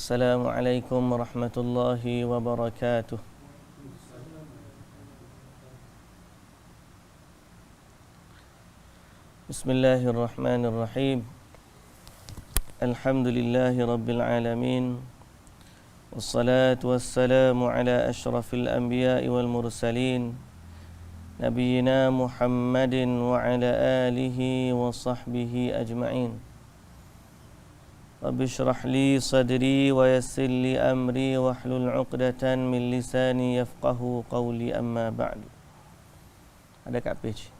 Assalamualaikum warahmatullahi wabarakatuh. Bismillahirrahmanirrahim. Alhamdulillahi rabbil alamin. Wassalatu wassalamu ala ashrafil anbiya'i wal mursalin, nabiyyina Muhammadin wa ala alihi wa sahbihi ajma'in. Rabbi shrah li sadri wa yassir li amri wahlul 'uqdatan min lisani yafqahu qawli, amma ba'du. Ada kat page.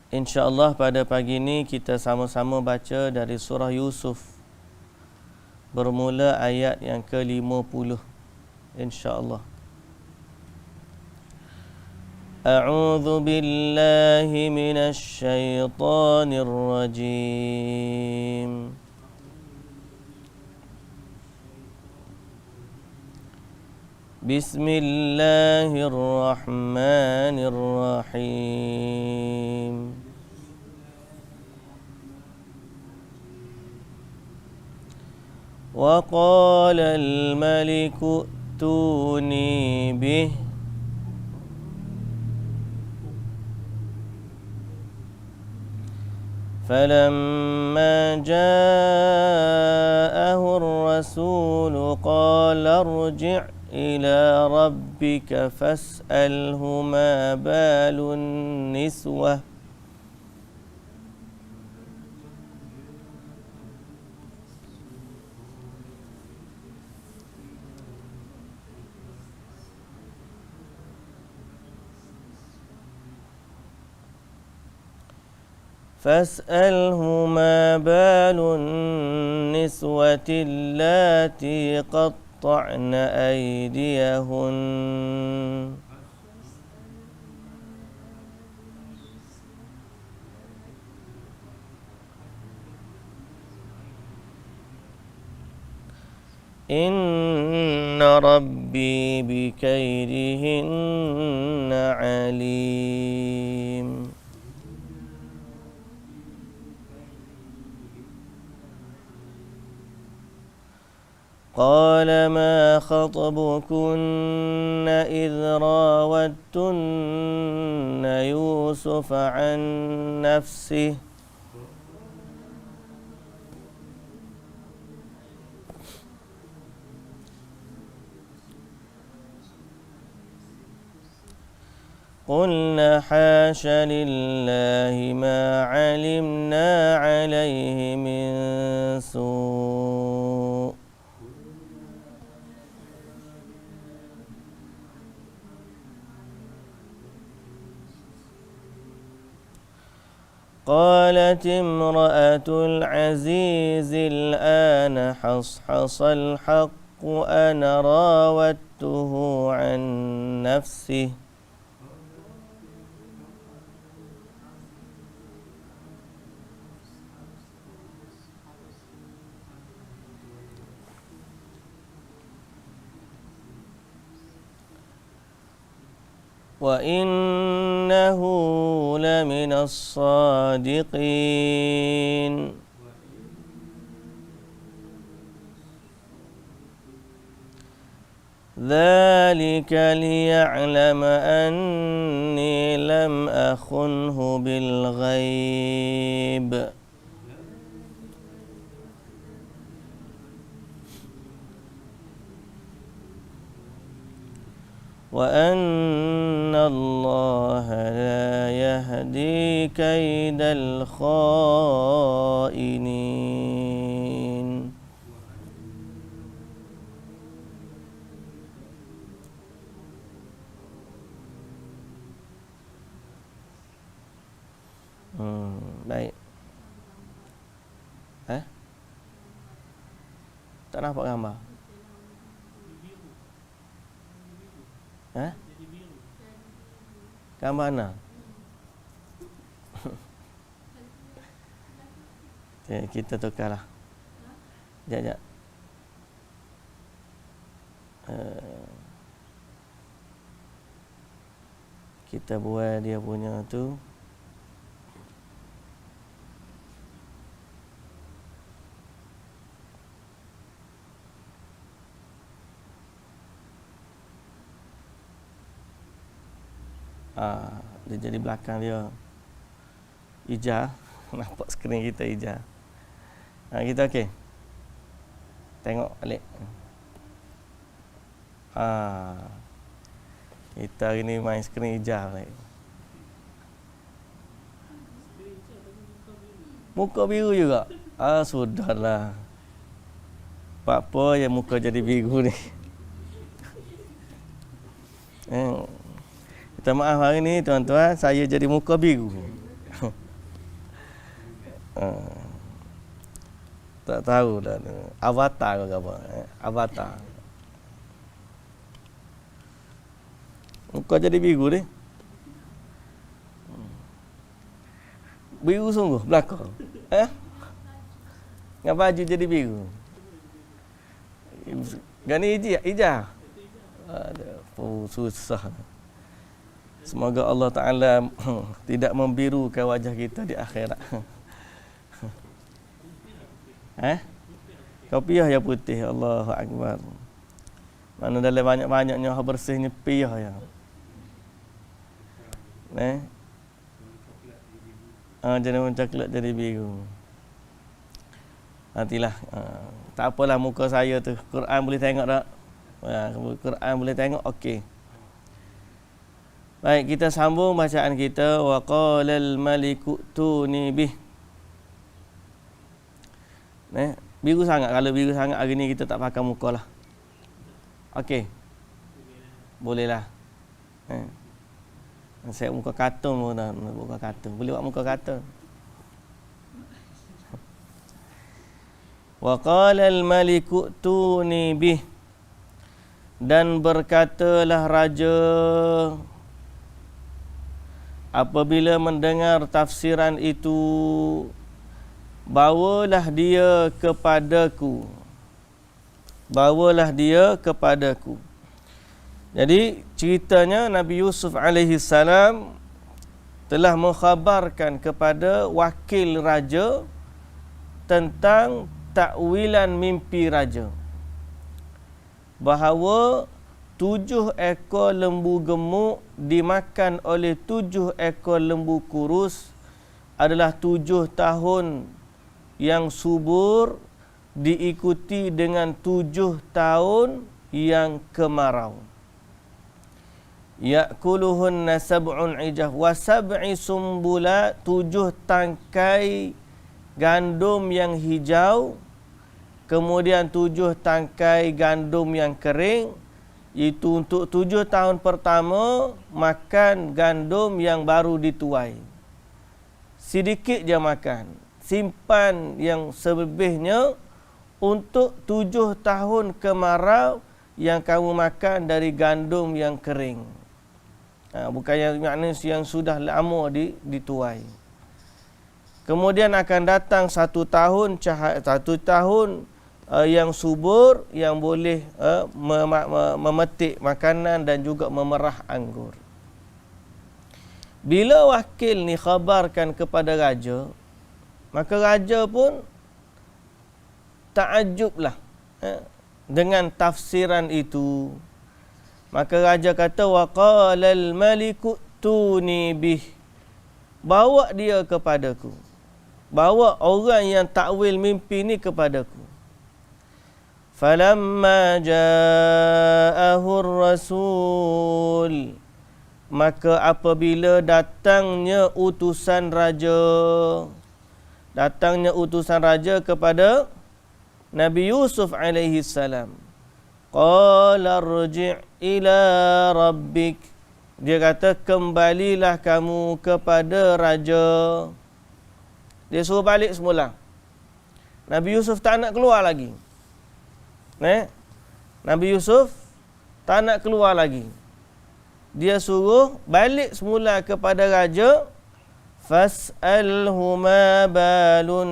InsyaAllah pada pagi ini kita sama-sama baca dari surah Yusuf, bermula ayat yang ke-50, InsyaAllah. A'udzu billahi minasy syaithanir rajim. Bismillahirrahmanirrahim. Wa qala al-maliku a'tuni bih falamma ja'ahu ar-rasulu qala irji' ila rabbika fas'alhu ma balun niswah فاسأله ما بال النسوة اللاتي قطعن أيديهن إن ربي بكيدهن عليم. قال ما خطبكن إذ راوتن يوسف عن نفسه قلنا حاش لله ما علمنا عليه من سوء قالت امرأة العزيز الآن حصحص الحق أنا راودته عن نفسه وإنه لمن الصادقين. ذلك ليعلم أني لم أخنه بالغيب وأن الله لا يهدي كيد الخائنين. Baik. Tak nampak gambar? Gambar mana? Okay, kita tukarlah. Sekejap. Kita buat dia punya tu. Dia jadi belakang dia hijau. Nampak skrin kita hijau. Kita okey. Tengok balik. Kita hari ni main skrin hijau balik. Muka biru juga. Sudahlah. Apa yang muka jadi biru ni? Minta maaf hari ni tuan-tuan, saya jadi muka biru. Tak tahu dah. Avatar ke apa? Avatar. Muka jadi biru ni. Biru sungguh belakang. Dengan baju jadi biru. Gani hijau. Susah. Semoga Allah Ta'ala tidak membirukan wajah kita di akhirat. Kopiah yang putih. Allahu Akbar. Mana dalam banyak-banyaknya bersihnya piyah ya. Jadi coklat jadi biru. Nantilah. Tak apalah muka saya tu. Quran boleh tengok tak? Quran boleh tengok, okey. Baik, kita sambung bacaan kita. Wa qalal maliku tuni bih. Biru sangat. Kalau biru sangat hari ni kita tak pakai muka lah. Okey. Bolehlah. Saya muka kartun pun dah. Muka kartun. Boleh buat muka kartun. Wa qalal maliku tuni bih. Dan berkatalah raja apabila mendengar tafsiran itu, bawalah dia kepadaku. Bawalah dia kepadaku. Jadi ceritanya Nabi Yusuf alaihi salam telah mengkhabarkan kepada wakil raja tentang takwilan mimpi raja, bahawa 7 ekor lembu gemuk dimakan oleh 7 ekor lembu kurus adalah 7 tahun yang subur diikuti dengan 7 tahun yang kemarau. Ya'kuluhunna sab'un ijah wa sab'i sumbula, 7 tangkai gandum yang hijau, kemudian 7 tangkai gandum yang kering. Itu untuk 7 tahun pertama makan gandum yang baru dituai. Sedikit je makan. Simpan yang selebihnya untuk 7 tahun kemarau yang kamu makan dari gandum yang kering. Bukan yang sudah lama dituai. Kemudian akan datang 1 tahun yang subur, yang boleh memetik makanan dan juga memerah anggur. Bila wakil ni khabarkan kepada raja, maka raja pun takjublah dengan tafsiran itu. Maka raja kata, wa qalal maliku tuni bih. Bawa dia kepadaku. Bawa orang yang takwil mimpi ni kepadaku. Falamma ja'ahu rasul, maka apabila datangnya utusan raja kepada Nabi Yusuf alaihi salam, qala rji' ila rabbik, dia kata kembalilah kamu kepada raja. Dia suruh balik semula. Nabi Yusuf tak nak keluar lagi. Nabi Yusuf tak nak keluar lagi. Dia suruh balik semula kepada raja. Fas'alhu ma balun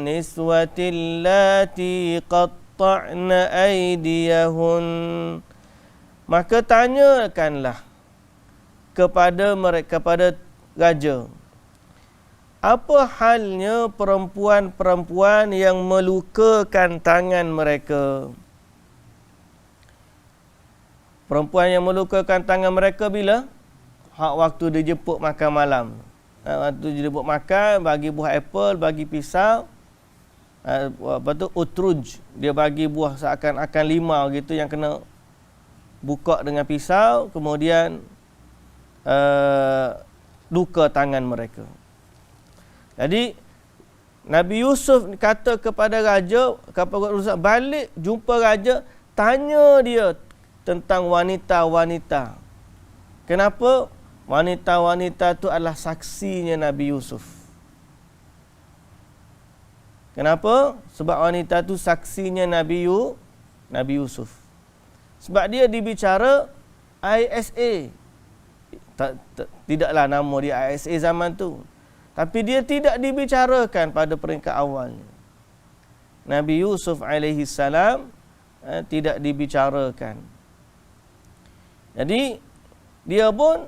niswatil lati qatta'na aydiyahun. Maka tanyakanlah kepada mereka, kepada raja, apa halnya perempuan-perempuan yang melukakan tangan mereka? Perempuan yang melukakan tangan mereka bila? hak waktu dia jemput makan malam. Waktu dia jemput makan, bagi buah apple, bagi pisau. Apa tu, utruj. Dia bagi buah seakan-akan limau gitu yang kena buka dengan pisau, kemudian luka tangan mereka. Jadi Nabi Yusuf kata kepada raja, balik jumpa raja, tanya dia tentang wanita-wanita. Kenapa? Wanita-wanita itu adalah saksinya Nabi Yusuf. Kenapa? Sebab wanita itu saksinya Nabi Yusuf. Sebab dia dibicara ISA. Tidaklah nama dia ISA zaman tu. Tapi dia tidak dibicarakan pada peringkat awalnya. Nabi Yusuf alaihi salam tidak dibicarakan. Jadi dia pun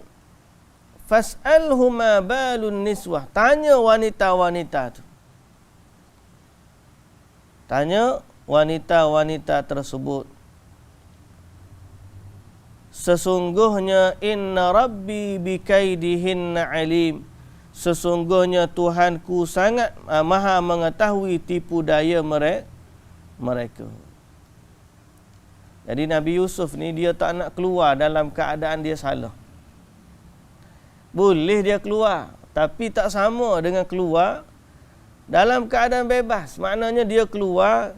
fas'alhuma balun niswah. Tanya wanita-wanita tu. Tanya wanita-wanita tersebut. Sesungguhnya inna rabbi bikaidihinna alim. Sesungguhnya Tuhanku sangat maha mengetahui tipu daya mereka. Jadi Nabi Yusuf ni dia tak nak keluar dalam keadaan dia salah. Boleh dia keluar, tapi tak sama dengan keluar dalam keadaan bebas. Maknanya dia keluar,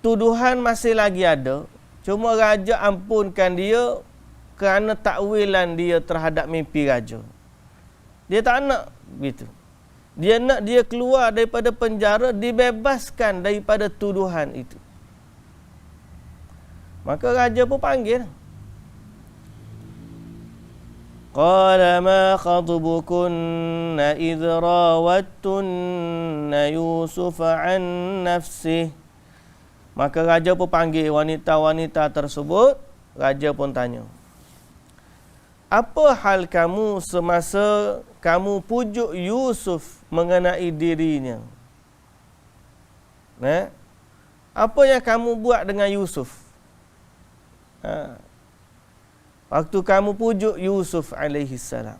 tuduhan masih lagi ada. Cuma raja ampunkan dia kerana takwilan dia terhadap mimpi raja. Dia tak nak begitu. Dia nak dia keluar daripada penjara, dibebaskan daripada tuduhan itu. Maka raja pun panggil. Qala ma khatubukunna idh rawattunna Yusuf an nafsih. Maka raja pun panggil wanita-wanita tersebut. Raja pun tanya, apa hal kamu semasa kamu pujuk Yusuf mengenai dirinya? Apa yang kamu buat dengan Yusuf? Waktu kamu pujuk Yusuf alaihi salam.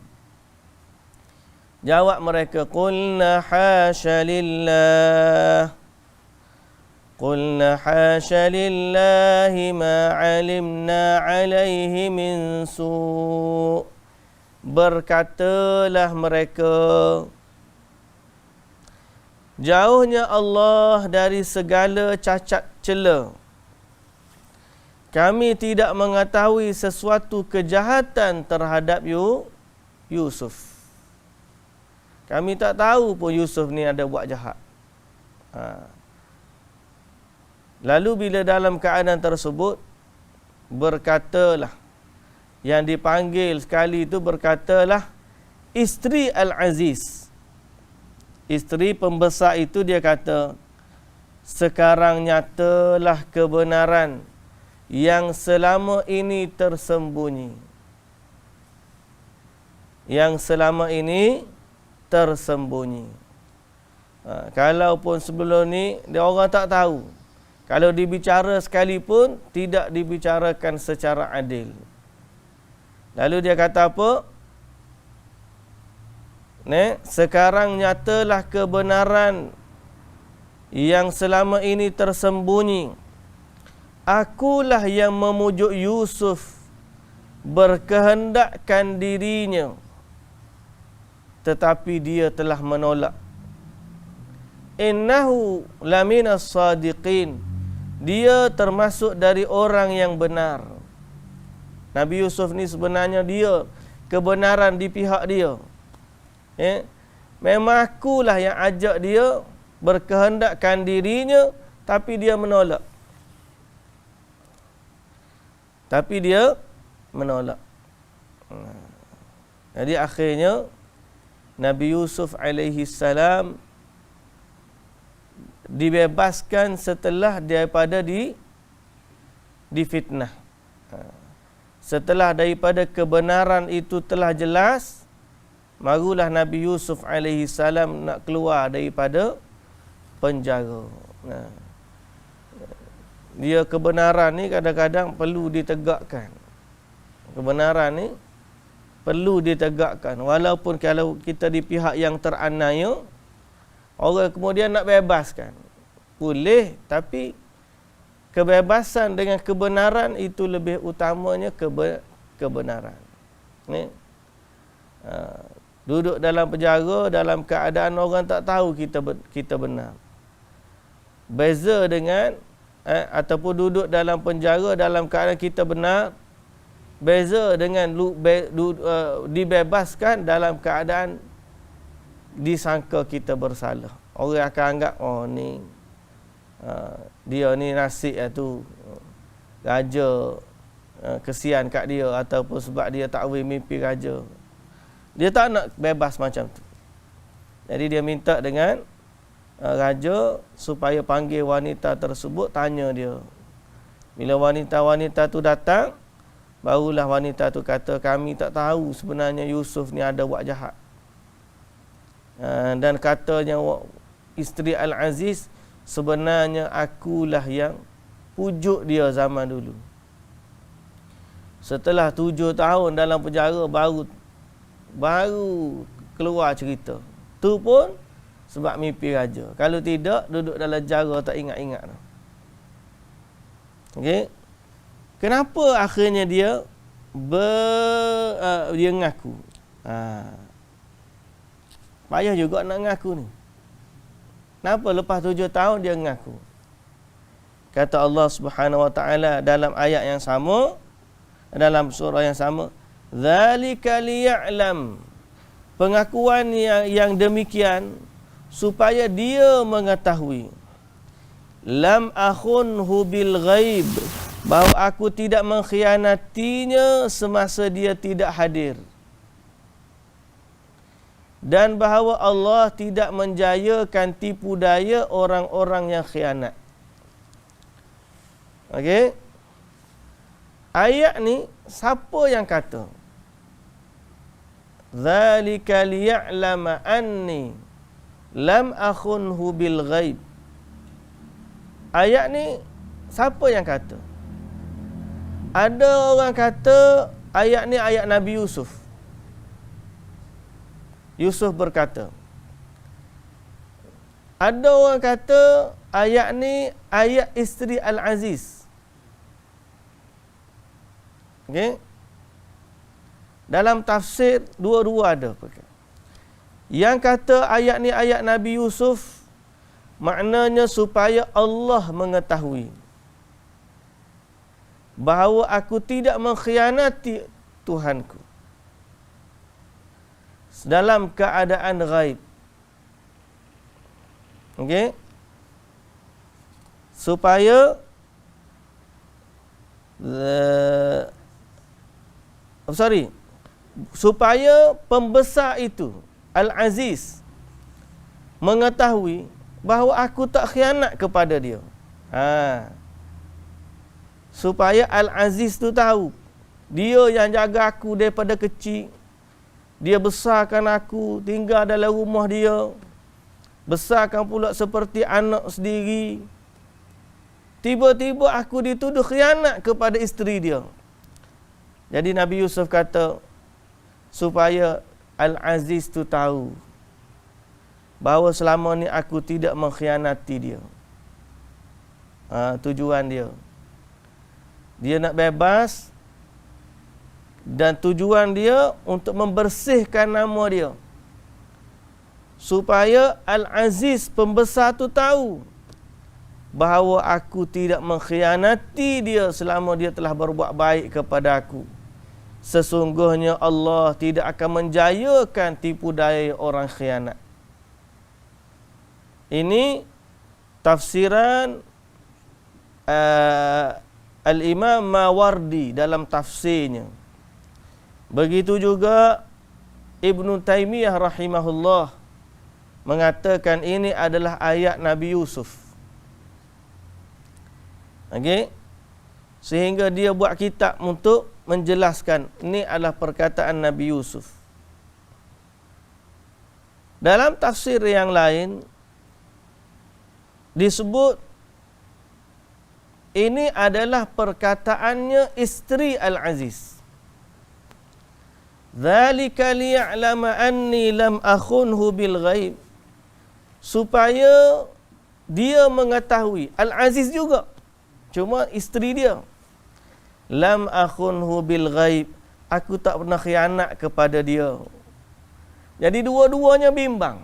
Jawab mereka, qulna hasya lillah. Qulna hasya lillahi ma alimna alaihi min su'. Berkatalah mereka, jauhnya Allah dari segala cacat cela. Kami tidak mengetahui sesuatu kejahatan terhadap Yusuf. Kami tak tahu pun Yusuf ni ada buat jahat. Lalu bila dalam keadaan tersebut, berkatalah, yang dipanggil sekali itu berkatalah isteri Al-Aziz. Isteri pembesar itu dia kata, sekarang nyatalah kebenaran yang selama ini tersembunyi. Yang selama ini tersembunyi. Kalaupun sebelum ni dia orang tak tahu. Kalau dibicara sekalipun, tidak dibicarakan secara adil. Lalu dia kata apa? Sekarang nyatalah kebenaran yang selama ini tersembunyi. Akulah yang memujuk Yusuf, berkehendakkan dirinya, tetapi dia telah menolak. Innahu laminas sadiqin. Dia termasuk dari orang yang benar. Nabi Yusuf ni sebenarnya dia kebenaran di pihak dia. Memang akulah yang ajak dia, berkehendakkan dirinya, tapi dia menolak. Jadi akhirnya Nabi Yusuf alaihi salam dibebaskan setelah daripada difitnah. Setelah daripada kebenaran itu telah jelas, barulah Nabi Yusuf alaihi salam nak keluar daripada penjara. Dia kebenaran ni kadang-kadang perlu ditegakkan. Kebenaran ni perlu ditegakkan. Walaupun kalau kita di pihak yang teraniaya, orang kemudian nak bebaskan. Boleh, tapi kebebasan dengan kebenaran itu lebih utamanya kebenaran. Ni. Duduk dalam penjara dalam keadaan orang tak tahu kita benar. Beza dengan ataupun duduk dalam penjara dalam keadaan kita benar, beza dengan dibebaskan dalam keadaan disangka kita bersalah. Orang akan anggap, oh ni dia ni nasib tu raja, kesian kat dia, ataupun sebab dia tak boleh mimpi raja. Dia tak nak bebas macam tu. Jadi dia minta dengan raja supaya panggil wanita tersebut, tanya dia. Bila wanita-wanita tu datang, barulah wanita tu kata, kami tak tahu sebenarnya Yusuf ni ada buat jahat. Dan katanya isteri Al-Aziz, sebenarnya akulah yang pujuk dia zaman dulu. Setelah 7 tahun dalam penjara, baru keluar cerita. Tu pun sebab mimpi raja. Kalau tidak, duduk dalam penjara tak ingat-ingat. Okey. Kenapa akhirnya dia dia ngaku? Payah juga nak ngaku ni. Kenapa lepas 7 tahun dia ngaku? Kata Allah Subhanahu Wa Taala dalam ayat yang sama, dalam surah yang sama, zalika liya'lam. Pengakuan yang demikian supaya dia mengetahui, lam akhunhu bil ghaib, bahawa aku tidak mengkhianatinya semasa dia tidak hadir, dan bahawa Allah tidak menjayakan tipu daya orang-orang yang khianat. Okey. Ayat ni siapa yang kata? Zalika liya'lama anni lam akhunhu bil ghaib. Ayat ni siapa yang kata? Ada orang kata ayat ni ayat Nabi Yusuf. Yusuf berkata. Ada orang kata ayat ni ayat isteri Al-Aziz. Okey. Dalam tafsir dua-dua ada. Yang kata ayat ni ayat Nabi Yusuf, maknanya supaya Allah mengetahui bahawa aku tidak mengkhianati Tuhanku dalam keadaan ghaib. Okey. Supaya supaya pembesar itu Al-Aziz mengetahui bahawa aku tak khianat kepada dia. Supaya Al-Aziz tu tahu, dia yang jaga aku daripada kecil. Dia besarkan aku tinggal dalam rumah dia. Besarkan pula seperti anak sendiri. Tiba-tiba aku dituduh khianat kepada isteri dia. Jadi Nabi Yusuf kata, supaya Al-Aziz tu tahu bahawa selama ni aku tidak mengkhianati dia. Tujuan dia. Dia nak bebas, dan tujuan dia untuk membersihkan nama dia. Supaya Al-Aziz pembesar tu tahu bahawa aku tidak mengkhianati dia selama dia telah berbuat baik kepada aku. Sesungguhnya Allah tidak akan menjayakan tipu daya orang khianat. Ini tafsiran Al-Imam Mawardi dalam tafsirnya. Begitu juga Ibn Taymiyah rahimahullah mengatakan ini adalah ayat Nabi Yusuf. Okey. Sehingga dia buat kitab untuk menjelaskan ini adalah perkataan Nabi Yusuf. Dalam tafsir yang lain disebut ini adalah perkataannya isteri Al-Aziz. Dzalika liya'lama anni lam akhunhu bil ghaib. Supaya dia mengetahui, Al-Aziz juga, cuma isteri dia, lam akhunhu bil ghaib, aku tak pernah khianat kepada dia. Jadi dua-duanya bimbang.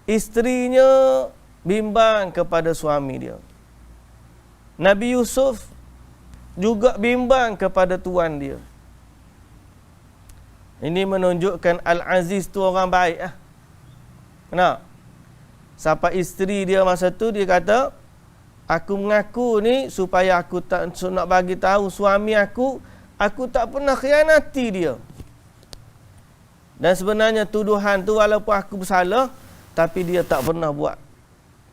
Isterinya bimbang kepada suami dia. Nabi Yusuf juga bimbang kepada tuan dia. Ini menunjukkan Al-Aziz tu orang baik lah. Kenapa? Sampai isteri dia masa tu dia kata, aku mengaku ni supaya aku tak nak bagi tahu suami aku tak pernah khianati dia. Dan sebenarnya tuduhan tu walaupun aku bersalah, tapi dia tak pernah buat.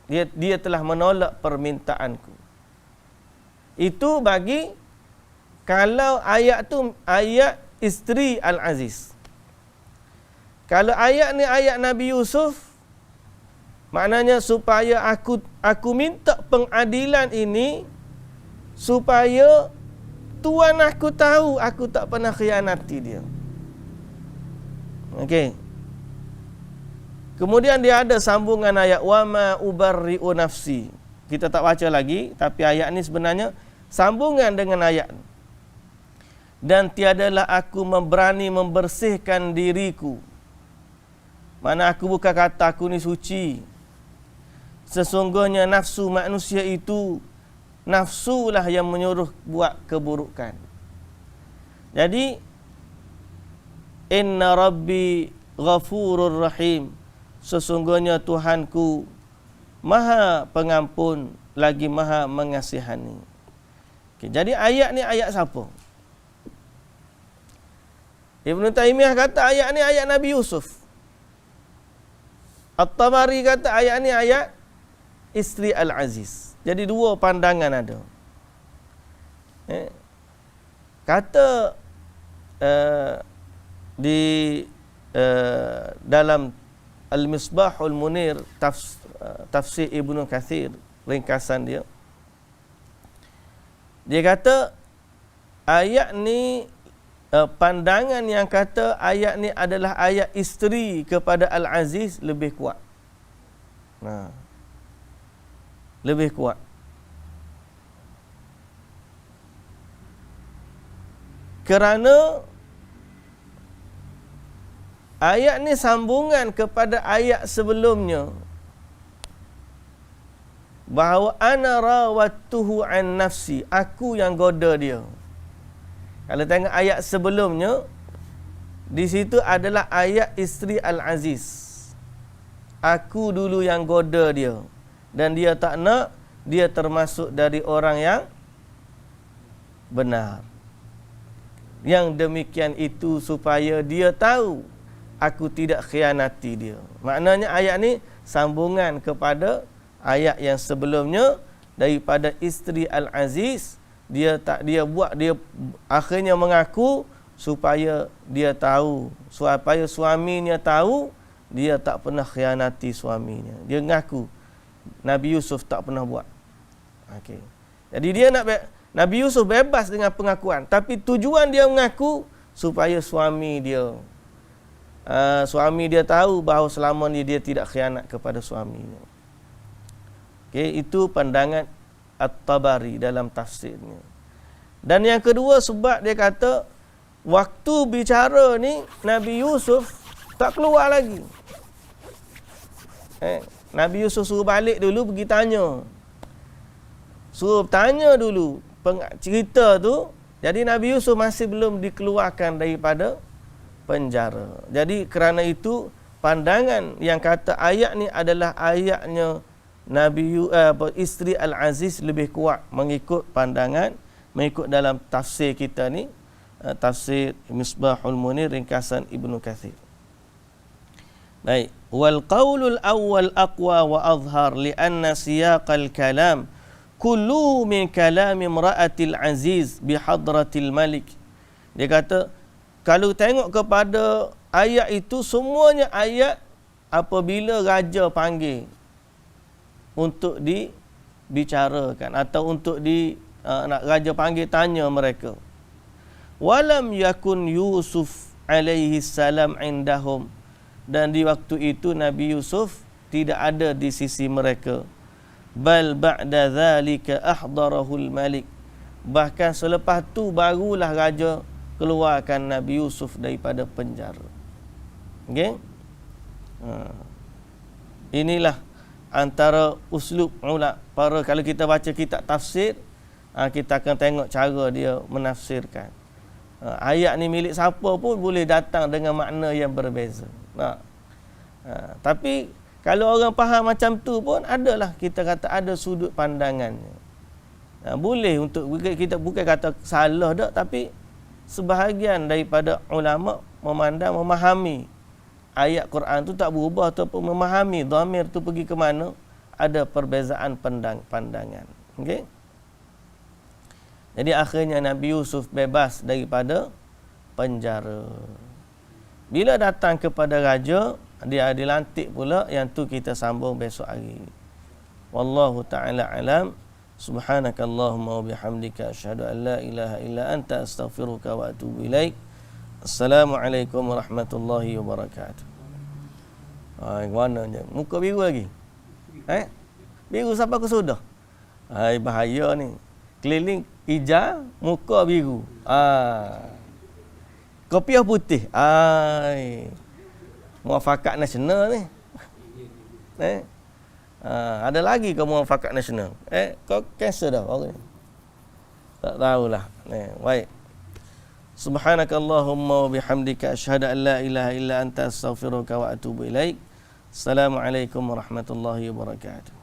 Dia telah menolak permintaanku. Itu bagi kalau ayat tu ayat isteri Al-Aziz. Kalau ayat ni ayat Nabi Yusuf, maknanya supaya aku minta pengadilan ini supaya tuan aku tahu aku tak pernah khianati dia. Okey. Kemudian dia ada sambungan ayat wa ma ubarri'u nafsi. Kita tak baca lagi, tapi ayat ni sebenarnya sambungan dengan ayat. Dan tiadalah aku berani membersihkan diriku. Mana aku bukan kata aku ni suci. Sesungguhnya nafsu manusia itu, nafsulah yang menyuruh buat keburukan. Jadi, inna rabbi ghafurur rahim. Sesungguhnya Tuhanku Maha Pengampun lagi Maha Mengasihani. Okay, jadi ayat ni ayat siapa? Ibn Taymiyah kata ayat ni ayat Nabi Yusuf. At-Tabari kata ayat ni ayat isteri Al-Aziz. Jadi dua pandangan ada. Kata di dalam Al-Misbahul Munir tafsir Ibnu Katsir, ringkasan dia. Dia kata ayat ni pandangan yang kata ayat ni adalah ayat isteri kepada Al-Aziz lebih kuat. Lebih kuat. Kerana ayat ni sambungan kepada ayat sebelumnya. Bahawa ana rawattuhu an nafsi, aku yang goda dia. Kalau tengok ayat sebelumnya, di situ adalah ayat isteri Al-Aziz. Aku dulu yang goda dia. Dan dia tak nak, dia termasuk dari orang yang benar. Yang demikian itu supaya dia tahu aku tidak khianati dia. Maknanya ayat ni sambungan kepada ayat yang sebelumnya daripada isteri Al-Aziz. Dia akhirnya mengaku supaya dia tahu, supaya suaminya tahu dia tak pernah khianati suaminya. Dia mengaku Nabi Yusuf tak pernah buat. Okey. Jadi Nabi Yusuf bebas dengan pengakuan, tapi tujuan dia mengaku supaya suami dia tahu bahawa selama ni dia tidak khianat kepada suaminya. Okey, itu pandangan At-Tabari dalam tafsirnya. Dan yang kedua sebab dia kata waktu bicara ni Nabi Yusuf tak keluar lagi. Nabi Yusuf suruh balik dulu pergi tanya. Suruh tanya dulu cerita tu. Jadi Nabi Yusuf masih belum dikeluarkan daripada penjara. Jadi kerana itu pandangan yang kata ayat ni adalah ayatnya isteri Al-Aziz lebih kuat mengikut pandangan, mengikut dalam tafsir kita ni, tafsir Misbahul Munir ringkasan Ibnu Katsir. Baik, wal qaulul awwal aqwa wa azhar li anna siyaqal kalam kullu min kalam imra'atil aziz bi hadratil malik. Dia kata kalau tengok kepada ayat itu semuanya ayat apabila raja panggil untuk dibicarakan atau untuk nak raja panggil tanya mereka. walam yakun Yusuf alaihi salam indahum, dan di waktu itu Nabi Yusuf tidak ada di sisi mereka. Bal ba'da dhalika ahdarahul malik, bahkan selepas tu barulah raja keluarkan Nabi Yusuf daripada penjara. Okey? Inilah antara uslub para, kalau kita baca kitab tafsir, kita akan tengok cara dia menafsirkan. Ayat ni milik siapa pun boleh datang dengan makna yang berbeza. Tapi kalau orang faham macam tu pun, adalah kita kata ada sudut pandangannya. Boleh untuk kita, bukan kata salah dak, tapi sebahagian daripada ulama memahami ayat Quran tu tak berubah, ataupun memahami dhamir tu pergi ke mana, ada perbezaan pandangan. Okey. Jadi akhirnya Nabi Yusuf bebas daripada penjara. Bila datang kepada raja, dia dilantik pula. Yang tu kita sambung besok hari. Wallahu ta'ala alam. Subhanakallahumma wa bihamdika asyhadu an la ilaha illa anta astaghfiruka wa atubu ilaik. Assalamualaikum warahmatullahi wabarakatuh. Mana je? Muka biru lagi. Biru sampai ke sudah. Bahaya ni. Keliling hijau, muka biru. Kopiah putih. Muafakat nasional ni. Ada lagi ke muafakat nasional? Kau cancel dah orang ni. Tak tahulah. Baik. Subhanakallahumma wa bihamdika asyhadu an la ilaha illa anta astaghfiruka wa atubu ilaik. Assalamualaikum warahmatullahi wabarakatuh.